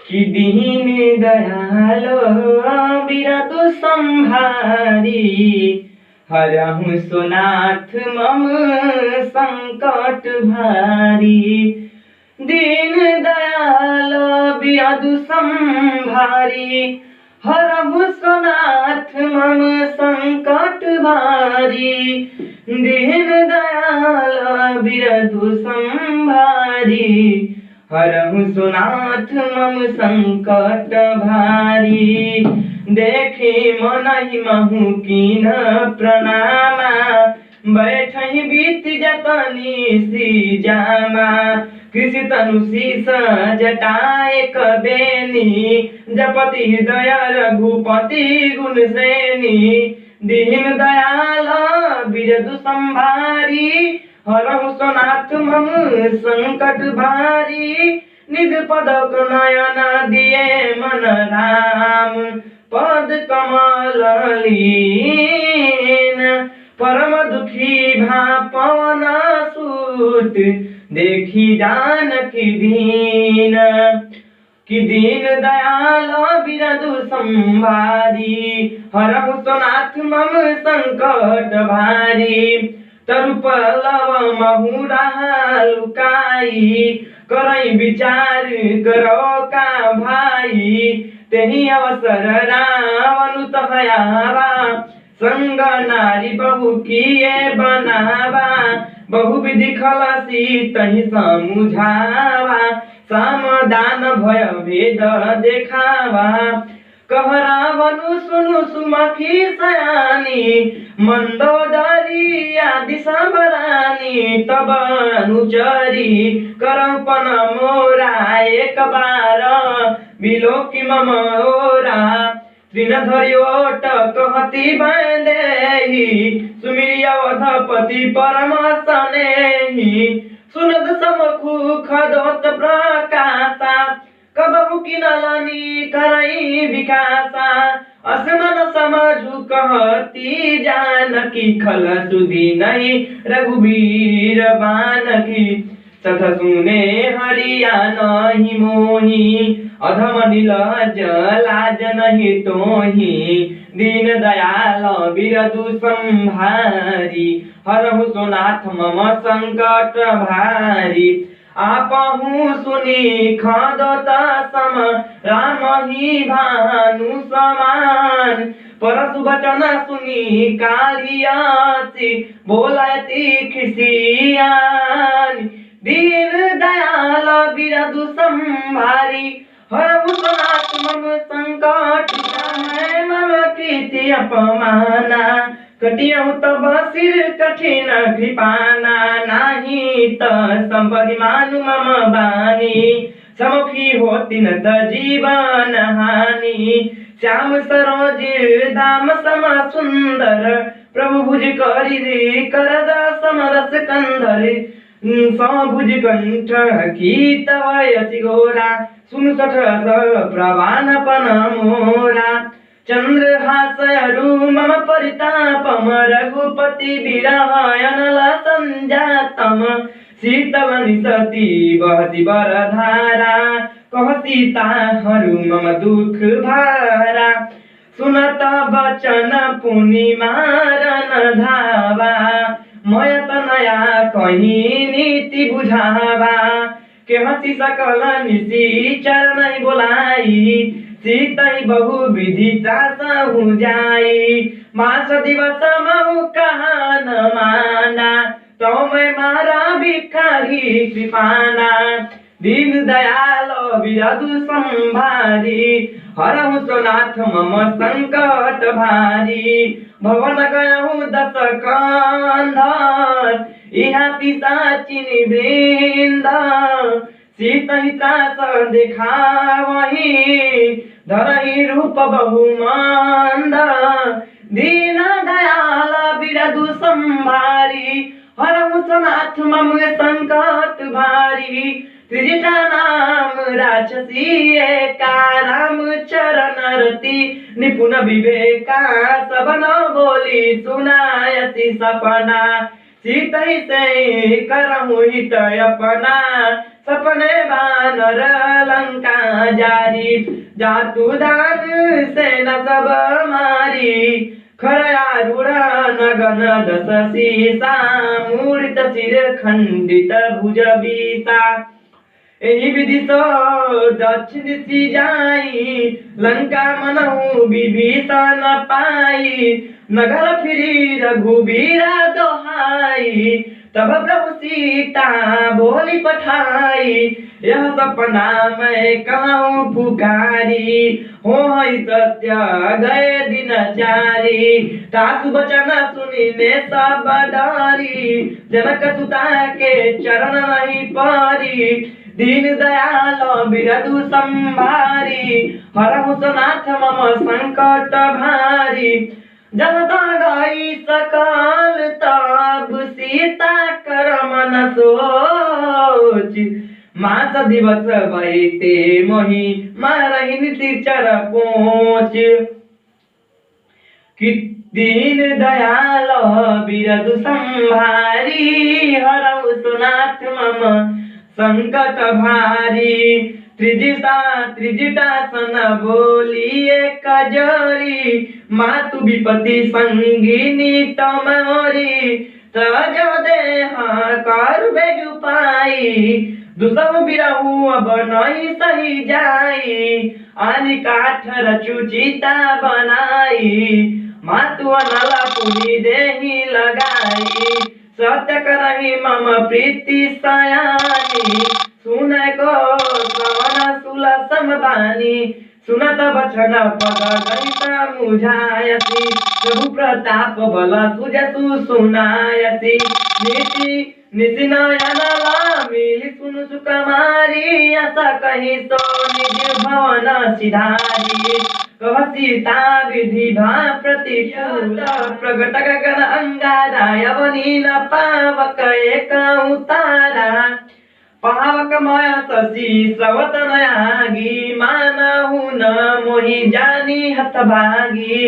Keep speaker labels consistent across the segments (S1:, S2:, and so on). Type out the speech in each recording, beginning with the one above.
S1: कि दीन दयालो बिरतु संहारी हरहु सोनाथ मम संकट भारी। दीन दयाल बिरतु संहारी हरहु सोनाथ मम संकट भारी। दीन दयाल बिरतु संहारी हरहु सोनाथ मम संकट भारी। देखे मनहि महु कीन प्रणामा बैठहि बीत जतनी सी जामा। कृषि तनु शीस जटाए कबेनी जपति हृदय रघुपति गुण श्रेणी। दीन दयाल बिरतु संभारी हरहु सोनाथ मम संकट भारी। निज पद नयन दिए मन राम पद कमल लीन। परम दुखी भा पवन सूत देखी जानकी दीन। कि दीन दयाल बिरतु संभारी हरहु सोनाथ मम संकट भारी। तरुपलव महुरा लुकाई करई विचार करो का भाई। तेहि अवसर रावण तहयावा संग नारी बहु किए बनावा। बहु विधि खलसी तहि समुझावा सामदान भय भेद देखावा। कह रावण सुनु सुमखी सयानी मंदोदरी आदि सबरानी। तब अनुचरी करपन मोरा एक बार बिलोकी मम ओरा। तृण धरि ओट कहती बांधेहि सुमिरि अवधपति परम स्नेही। सुनत समखु खदोत प्रकाशा कबहु किनलनी करई विकासा। असमन समझु कहती जानकी खल सुधी नहीं रघुबीर बानकी। सठ सुने हरिया नहीं मोही अधम नीलज लाज नहीं तोही। दीन दयाल बिरतु संभारी हरहु सोनाथ मम संकट भारी। आपहु सुनी खदत सम राम ही भानु समान। परशु वचन सुनी कालियासी बोलती खिसियान। दीन दयाल बिरतु संभारी हरहु सोनाथ मम संकट भारी। मम कीर्ति अपमाना कटियहु तब सिर कठिन कृपाना। नाही त संपदि मानु मम बानी समुखी होती न त जीवन हानि। श्याम सरोज दाम सम सुंदर प्रभु भुज करि करद समरस कंधर। भुज कंठ की तव यति गोरा सुनु सठ प्रवानपन मोरा। चंद्रहासयरु मम परितापम रघुपति विरहयनल संजातम। शीतल निसती बहति बरधारा कह सीता हरु मम दुख भारा। सुनत बचन पुनि मारन धावा मयत नया कहीं नीति बुझावा। के हसी सकल निशी चरण बोलाई सीतई बहु विधि त्रासहु जाई। मास दिवस महु कहा न माना तो मैं मारा भिखारी कृपाना। दीन दयाल बिरतु संभारी हरहु सोनाथ मम संकट भारी। भवन गयहु दस कंधर इहा पिशाचिनी वृंद। सीतहि त्रास देखावहि धरहि रूप बहु मंद। दीन दयाल बिरतु संभारी हरहु सोनाथ मम संकट भारी। त्रिजटा नाम राक्षसी एका राम चरण रति निपुण विवेका। सब न बोली सुनायति सपना सीतै से करहु हित अपना सपने बानर लंका जारी जातु दान सेना सब मारी खरया रूढ़ नगन दस सीसा मूर्त सिर खंडित भुज बीसा एही विधि सो दक्षिण दिशि जाई लंका मनहु विभीषण पाई नगर फिरी रघुबीरा दोहाई तब प्रभु सीता बोली पठाई यह सपना मैं कहूँ पुकारी हो सत्य गए दिन चारी तासु वचन सुनिने सब डरी जनक सुता के चरण नहीं परी दीन दयाल बिरदु संभारी हरहु सनाथ मम संकट भारी जनता गई सकल तब सीता कर मन सोच मास दिवस बैते मोहि मारहिन तिचर पोच कि दीन दयाल बिरदु संभारी हरहु सुनाथ मम संकट भारी त्रिजिटासन बोली एक जोरी मातु विपति संगिनी तमोरी त्रज देह कर बेग पाई दुसम बिरहु अब नहीं सही जाई आनि काठ रचुचिता बनाई मातु अनला पुनि देही लगाई सत्य करहि मम प्रीति सयानी सुनको श्रवण सुलसम बानी सुनत वचन पद गणिता मुझायसी प्रभु प्रताप बल तुझसु सुनायसी नीति निशिनयन मिली सुनु सुकमारी आशा कही सो निज भवन सिधारी कह सीता विधि भा प्रतिकूल प्रगट गगन अंगारा यवनी न पावक एक उतारा पावक मय शशि स्रवत नयागी मानहु न मोहि जानी हतभागी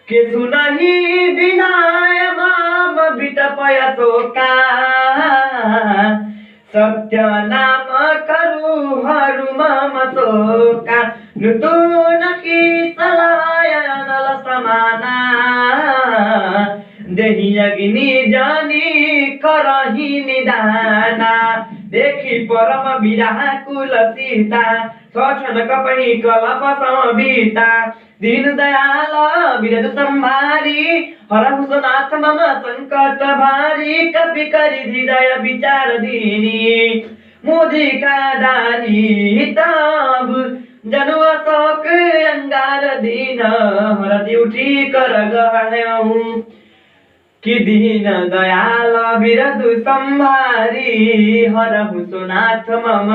S1: के सुनहि विनाय माम विटपय शोका सत्य नाम करु हरु मम शोका नूतन की सलाय नल समाना देहि अग्नि जानी करहि निदाना देखी परम व्याकुल सीता सक्षण कपहि कलप समबीता दीन दयाल बिरदु संभारी हरहु सुनाथ मम संकट भारी कपि करि हृदय विचार दीनी मुदिका दानी तब जनु अशोक अंगार दीन हरदि उठी कर गहऊ कि दीन दयाल बिरदु संभारी हरहु सुनाथ मम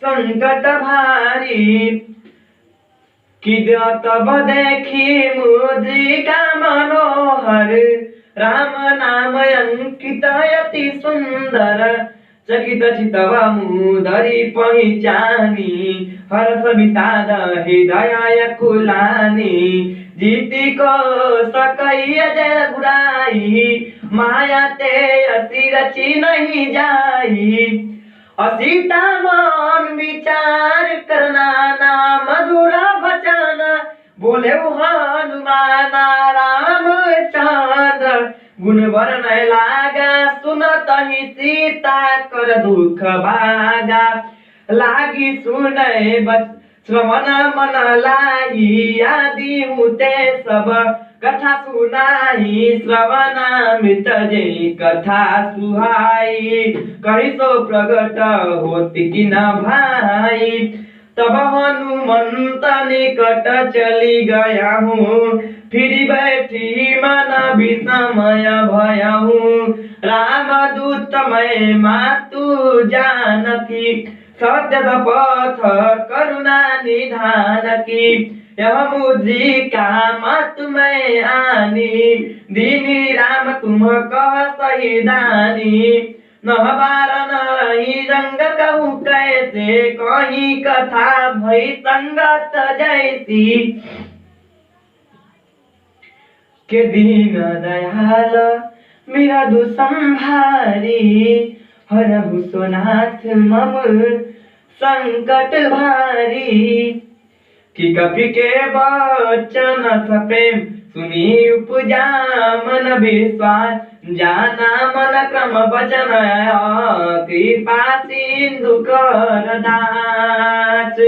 S1: संकट भारी कि तब देखी मुद्रिका मनोहर राम नाम अंकित अति सुंदर चकित चितव मुदरी पहिचानी हर्ष विषाद हृदय कुलानी जीती को सकई अजय गुराई माया ते असी रची नहीं जाई असीता मन विचार करना ना मधुर वचन बोले हनुमान रामचंद्र गुण वर्णय लागा सुनत ही सीता कर दुख भागा लागी सुनय श्रवण मन लाई आदि हुते सब कथा सुनाई श्रवणामृत जय कथा सुहाई कही सो प्रगट होती कि न भाई तब हनुमंत निकट चली गया हूँ फिर बैठी मन विषमय भया हूँ राम दूत मैं मातु जानकी सत्य पथ करुणा निधान की यह मुद्रिका मत में आनी दीनी राम तुम कह सही दानी न बार न रही रंग कहूँ कैसे कहीं कथा भई संगत जैसी के दीन दयाल बिरधु संभारी हरहु सोनाथ मम संकट भारी। कि कपि के वचन प्रेम सुनी उपजा मन विश्वास जाना मन क्रम वचन कृपा सिंधु कर दास।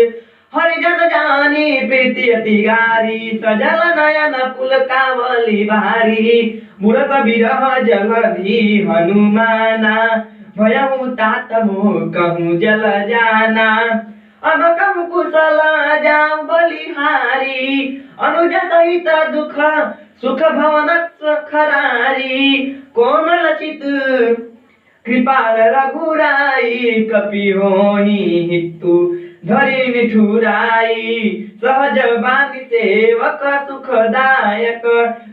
S1: हरिजन जानी प्रीति अति गारी सजल नयन पुल कावली भारी। बुढ़त बिरह जलधि हनुमाना भयहु तात हो कहूँ जल जाना। अब कम कुशल जाऊ बलिहारी अनुज सहित दुख सुख भवन खरारी। कोमल चित कृपाल रघुराई कपि होहि हितु धरि निठुराई। सहज बानी सेवक सुखदायक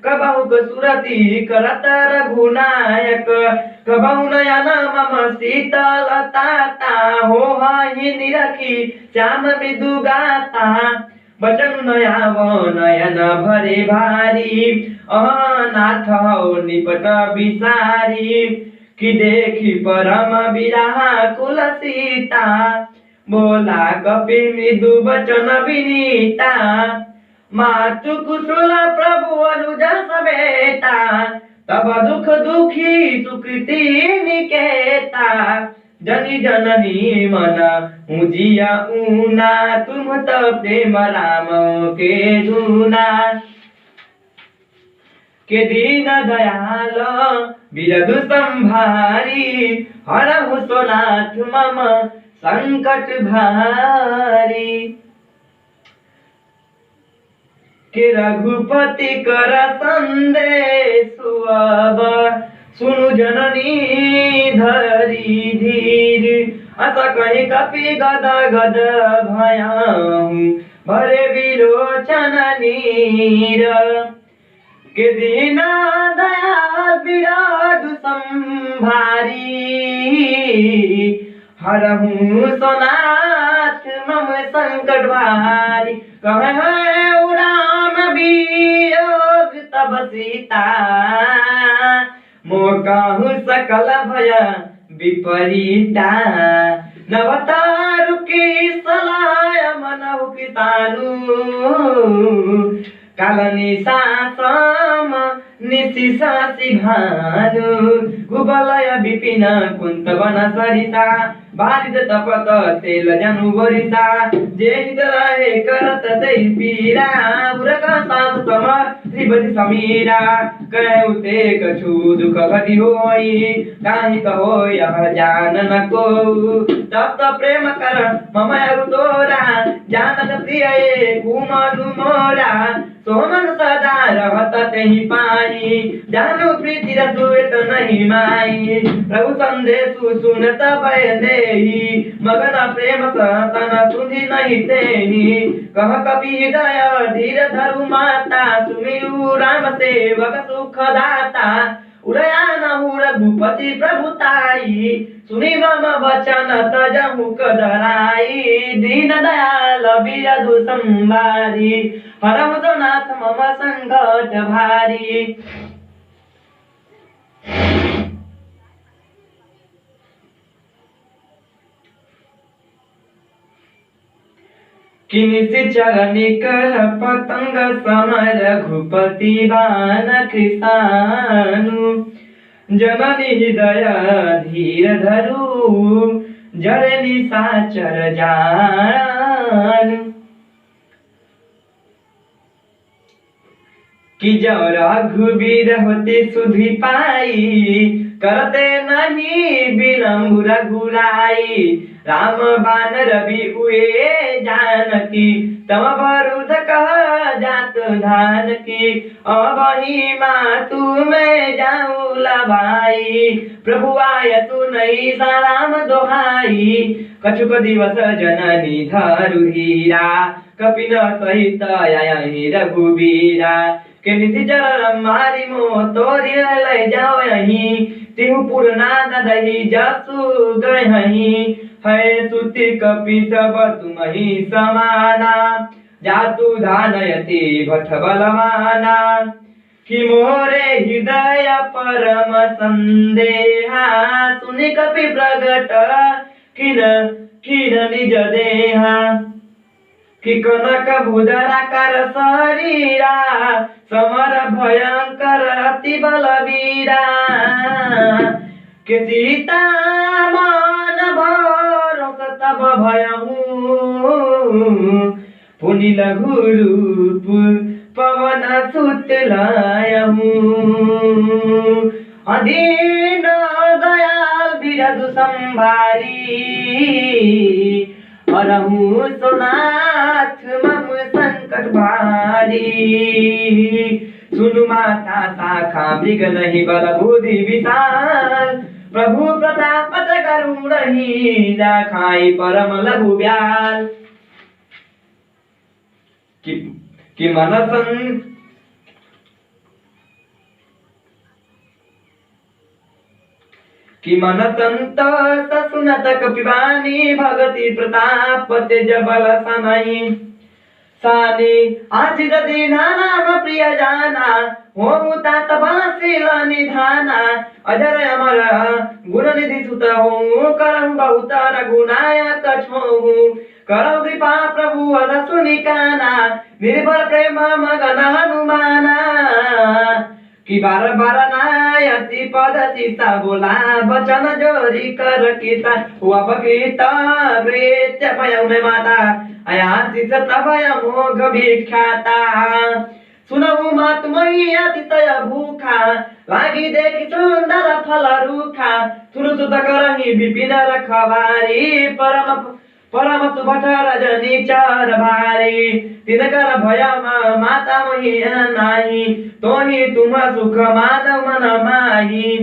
S1: कबहु सुरति करत रघुनायक। कबहु नयन मम शीतलता हो हहि निरखी श्याम मृदु गाता। बचन नयाव नयन भरे भारी अनाथ हो निपट बिसारी। कि देखी परम विरहा कुल सीता बोला कपि मृदु वचन विनीता। मातु कुशल प्रभु अनुज समेता तब दुख दुखी सुकृति निकेता। जनी जननी मन उजिया ऊना तुम तो प्रेम राम के धूना। के दीन दयाल बिरधु संभारी हरहु सोनाथ मम संकट भारी। के रघुपति कर संदेश अब सुनु जननी धरी धीर। अस कहीं कपि गद गद भयाहूँ भरे विलोचन नीर। के दीन दयाल बिरधु संभारी हरहु सोनाथ मम संकट भारी। कहे राम वियोग तब सीता मोकाहु सकल भय विपरीता। नवतारु की सलाय मनहु किसानु कालनी सासम निशिशासी भानु। गुबलय विपिन कुंत वन सरिता बारिद तपत तेल जनु बरिसा। जे हित रहे करत तै पीरा उरक सास सम त्रिपति समीरा। कहु ते कछु दुख घटी होई काहि कहो यह जान न को। तब तो प्रेम कर मम अरु तोरा जानत प्रिय कुमनु मोरा। सोमन सदा रहत तेहि पाई जानु प्रीति रसुत नहीं माई। प्रभु संदेशु सुनत भय देहि मगन प्रेम सतन सुधि नहीं तेहि। कह कपि हृदय धीर धरु माता सुमिरु राम सेवक सुख दाता। उदया नहु रघुपति प्रभुताई सुनि मम वचन तजहु कदराई। दीन दयाल बिरधु संभारी हरहु सोनाथ मम संकट भारी। किनिसि चरनि कर पतंग सम रघुपति बान कृसानु। जननी हृदय धीर धरु जरे निशाचर जानु। कि जो रघुवीर होते सुधि पाई करते नहीं विलम्ब रघुराई। राम बान रवि उए जानकी तम बरुद कह जात धान की। अब ही मातु में जाऊँ लभाई प्रभु आय तू नहीं साराम दोहाई। कछुक दिवस जननी धरु हीरा कपिन सहित आयहि रघुवीरा। के निशिचर मारी मो तोरी ले जाओ यहीं तिहुपुर नाद दही जसु गही। है सुति कपि सब तुम ही समाना जातु धानयति भट बलवाना। कि मोरे हृदय परम संदेहा सुनि कपि प्रगट किन किन निज देहा कि कनक भुजराकार शरीरा समर भयंकर अति बलवीरा के सीता मन भरोस तब भयहु पुनि लघु रूप पवन सुत लायहु अधीन दयाल बिरदु संभारी हरहु सोनाथ मम संकट भारी सुनु माता शाखा मृग नहीं बल बुद्धि विशाल प्रभु प्रताप करुण ही राखाई परम लघु ब्याल कि मनसन कि मन संतोष सुनत कपिवानी भगति प्रताप तेज बल सनई सानी आशिष दीना नाम प्रिय जाना हो तात बलशील निधाना अजर अमर गुण निधि सुत हो करम बहुत रघुनायक छो करम कृपा प्रभु अध सुनिकाना निर्भर प्रेम मगन हनुमाना कि बार बार नायति पद सीता बोला वचन जोरी कर कीता हुआ बगीता ग्रेत्य भयं में माता आयासित तभयं मोघ विख्याता सुनहु मात मही अतिशय भूखा लागी देखि सुंदर फल रूखा सुरु सुत करही विपिन रखवारी परम सुभट रजनी चार भारी तिनकर भय माता मही नाही तोहि तुम सुख माधव मन माही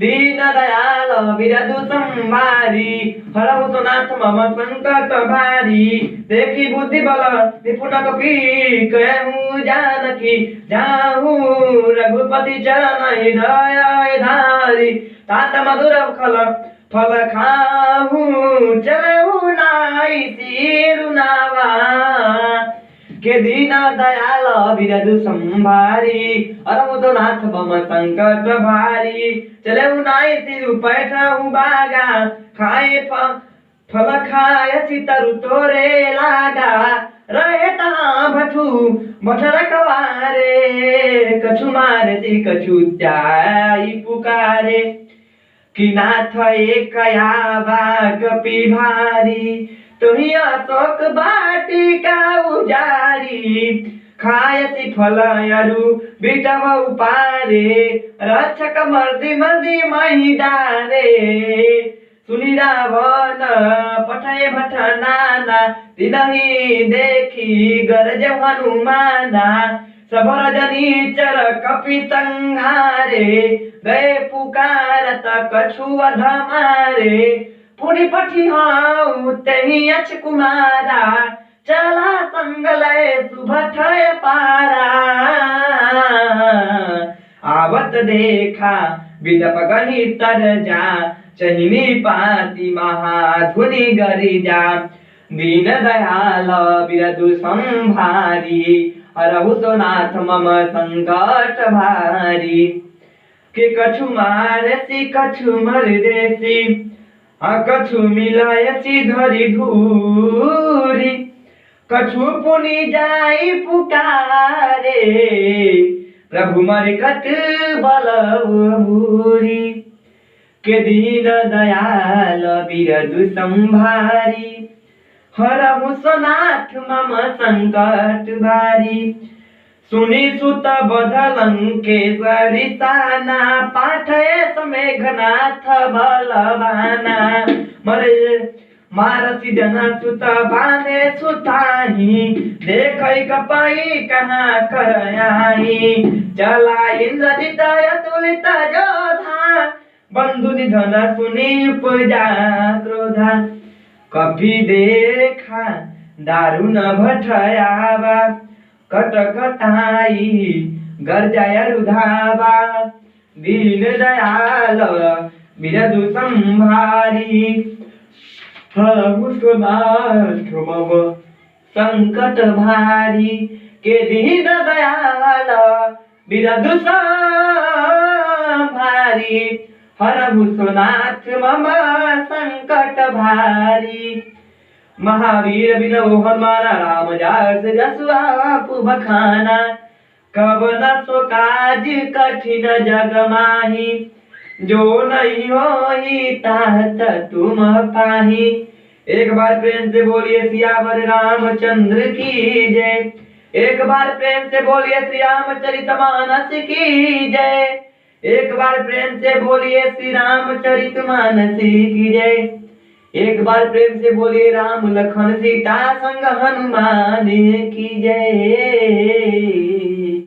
S1: दीन दयाल बिरदु संभारी हरहु सोनाथ मम संकट भारी देखी बुद्धि बल निपुण कपि कहूँ जानकी जाहू रघुपति चरण हृदय धारी तात मधुर फल खाहू चलहु नाई सिरुनावा के दीन दयाल बिरदु संभारी अरमुदो नाथ मम संकट भारी चलहु नाई सिरु पैठहु बागा खाए फल खाए चितरु तोरे लागा रहे तहाँ भठर कवारे कछु मारे कछु त्याई पुकारे कि नाथ एक कपि भारी तुही अशोक बाटिका उजारी खायसी फलयरु बिटव उपारे रक्षक मर्दी मर्दी मही डारे सुनि रावण पठाए भट नाना तिनहि देखी गरज हनुमाना सब रजनी चर कपि संहारे गए पुकारत कछु अध मारे पुनि पठी हाउ तेहि अछ कुमारा चला संग लय सुभठय पारा आवत देखा विदप गही तर जा चहिनी पाती महाधुनि गरी जा दीन दयाल बिरदु संभारी हरहु सोनाथ मम संकट भारी के कछु मारसी कछु मर देसी कछु मिलायसी धरी धूरी कछु पुनि जाई पुकारे प्रभु मरकट बलभूरी के दीन दयाल बिरदु संभारी हरहु सोनाथ मम संकट भारी सुनि सुत बदलंकेश्वरी साना पाठय समेघनाथ बलवाना मरे मारसी जना सुत बांधे सुताही देखै कपाई कहाँ करयाई चला इंद्रजित अतुलित जोधा बंधु निधन सुनि उपजा क्रोधा कभी देखा दारुण भठयावा कटकटाई गर्जय रुधावा दीन दयाल बिरदु संभारी हरहु सोनाथ मम संकट भारी के दीन दयाल बिरधु भारी हरहु सोनाथ मम संकट भारी। महावीर बिनहु हनुमाना राम जस जसु आपु बखाना। कब न सो काज कठिन जग माही, जो नहीं होई ताहत तुम पाही। एक बार प्रेम से बोलिए सियावर रामचंद्र की जय। एक बार प्रेम से बोलिए श्री रामचरितमानस की जय। एक बार प्रेम से बोलिए श्री रामचरितमानस की जय। एक बार प्रेम से बोलिए राम लखन सीता संग हनुमान की जय।